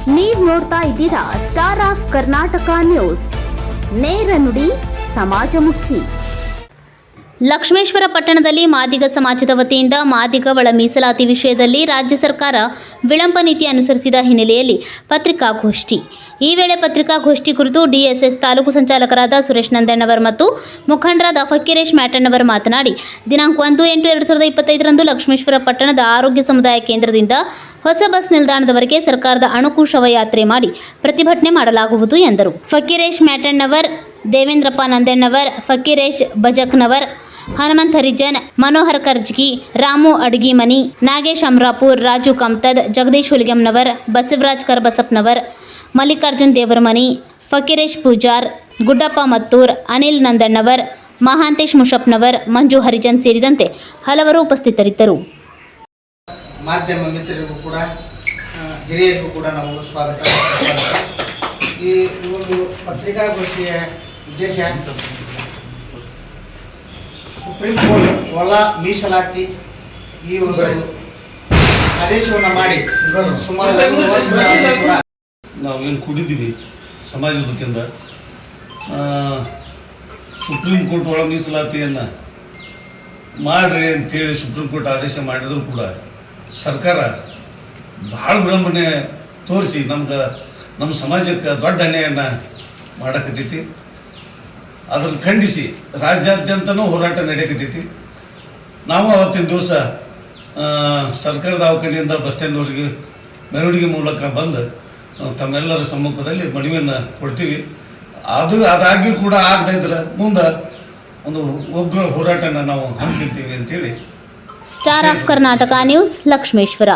ನೀವು ನೋಡ್ತಾ ಇದ್ದೀರಾ ಸ್ಟಾರ್ ಆಫ್ ಕರ್ನಾಟಕ ನ್ಯೂಸ್, ನೇರ ನುಡಿ ಸಮಾಜಮುಖಿ. ಲಕ್ಷ್ಮೇಶ್ವರ ಪಟ್ಟಣದಲ್ಲಿ ಮಾದಿಗ ಸಮಾಜದ ವತಿಯಿಂದ ಮಾದಿಗ ಒಳ ಮೀಸಲಾತಿ ವಿಷಯದಲ್ಲಿ ರಾಜ್ಯ ಸರ್ಕಾರ ವಿಳಂಬ ನೀತಿ ಅನುಸರಿಸಿದ ಹಿನ್ನೆಲೆಯಲ್ಲಿ ಪತ್ರಿಕಾಗೋಷ್ಠಿ. ಈ ವೇಳೆ ಪತ್ರಿಕಾಗೋಷ್ಠಿ ಕುರಿತು ಡಿಎಸ್ಎಸ್ ತಾಲೂಕು ಸಂಚಾಲಕರಾದ ಸುರೇಶ್ ನಂದಣ್ಣವರ್ ಮತ್ತು ಮುಖಂಡರಾದ ಫಕೀರೇಶ್ ಮ್ಯಾಟಣ್ಣವರ್ ಮಾತನಾಡಿ, ದಿನಾಂಕ 1/8/2025ರಂದು ಲಕ್ಷ್ಮೇಶ್ವರ ಪಟ್ಟಣದ ಆರೋಗ್ಯ ಸಮುದಾಯ ಕೇಂದ್ರದಿಂದ ಹೊಸ ಬಸ್ ನಿಲ್ದಾಣದವರೆಗೆ ಸರ್ಕಾರದ ಅಣುಕು ಶವಯಾತ್ರೆ ಮಾಡಿ ಪ್ರತಿಭಟನೆ ಮಾಡಲಾಗುವುದು ಎಂದರು. ಫಕೀರೇಶ್ ಮ್ಯಾಟಣ್ಣವರ್, ದೇವೇಂದ್ರಪ್ಪ ನಂದಣ್ಣವರ್, ಫಕೀರೇಶ್ ಬಜಕ್ನವರ್, ಹನುಮಂತ್ ಹರಿಜನ್, ಮನೋಹರ್ ಕರ್ಜಗಿ, ರಾಮು ಅಡ್ಗಿಮನಿ, ನಾಗೇಶ್ ಅಮ್ರಾಪುರ್, ರಾಜು ಕಮ್ತದ್, ಜಗದೀಶ್ ಹುಲಿಗೆಮ್ನವರ್, ಬಸವರಾಜ್ ಕರ್ಬಸಪ್ನವರ್, ಮಲ್ಲಿಕಾರ್ಜುನ್ ದೇವರಮನಿ, ಫಕೀರೇಶ್ ಪೂಜಾರ್, ಗುಡ್ಡಪ್ಪ ಮತ್ತೂರ್, ಅನಿಲ್ ನಂದಣ್ಣವರ್, ಮಹಾಂತೇಶ್ ಮುಷಪ್ನವರ್, ಮಂಜು ಹರಿಜನ್ ಸೇರಿದಂತೆ ಹಲವರು ಉಪಸ್ಥಿತರಿದ್ದರು. ಮಾಧ್ಯಮ ಮಿತ್ರರಿಗೂ ಕೂಡ ಹಿರಿಯರಿಗೂ ಕೂಡ ನಾವು ಸ್ವಾಗತ. ಈ ಒಂದು ಪತ್ರಿಕಾಗೋಷ್ಠಿಯ ಉದ್ದೇಶ ಸುಪ್ರೀಂ ಕೋರ್ಟ್ ಒಳ ಮೀಸಲಾತಿ ಈ ಒಂದು ಆದೇಶವನ್ನು ಮಾಡಿ ಸುಮಾರು 1 ವರ್ಷದಿಂದ ಕೂಡ ನಾವೇನು ಕೂಡಿದ್ದೀವಿ ಸಮಾಜದ ವತಿಯಿಂದ ಸುಪ್ರೀಂ ಕೋರ್ಟ್ ಒಳ ಮೀಸಲಾತಿಯನ್ನು ಮಾಡ್ರಿ ಅಂತೇಳಿ ಸುಪ್ರೀಂ ಕೋರ್ಟ್ ಆದೇಶ ಮಾಡಿದರೂ ಕೂಡ ಸರ್ಕಾರ ಭಾಳ ವಿಳಂಬನೆ ತೋರಿಸಿ ನಮ್ಮ ಸಮಾಜಕ್ಕೆ ದೊಡ್ಡ ಅನ್ಯಾಯವನ್ನು ಮಾಡಕತ್ತೈತಿ. ಅದನ್ನು ಖಂಡಿಸಿ ರಾಜ್ಯಾದ್ಯಂತನೂ ಹೋರಾಟ ನಡೆಯಕತ್ತೈತಿ. ನಾವು ಅವತ್ತಿನ ದಿವಸ ಸರ್ಕಾರದ ದವಾಖಾನೆಯಿಂದ ಬಸ್ ಸ್ಟ್ಯಾಂಡ್ವರೆಗೆ ಮೆರವಣಿಗೆ ಮೂಲಕ ಬಂದು ತಮ್ಮೆಲ್ಲರ ಸಮ್ಮುಖದಲ್ಲಿ ಮನವಿಯನ್ನು ಕೊಡ್ತೀವಿ. ಅದಾಗಿಯೂ ಕೂಡ ಆಗದೇ ಇದ್ರೆ ಮುಂದೆ ಒಂದು ಉಗ್ರ ಹೋರಾಟನ ನಾವು ಹಮ್ಮಿಕೊಳ್ತೀವಿ ಅಂತೇಳಿ. Star of Karnataka news, Lakshmeshwar.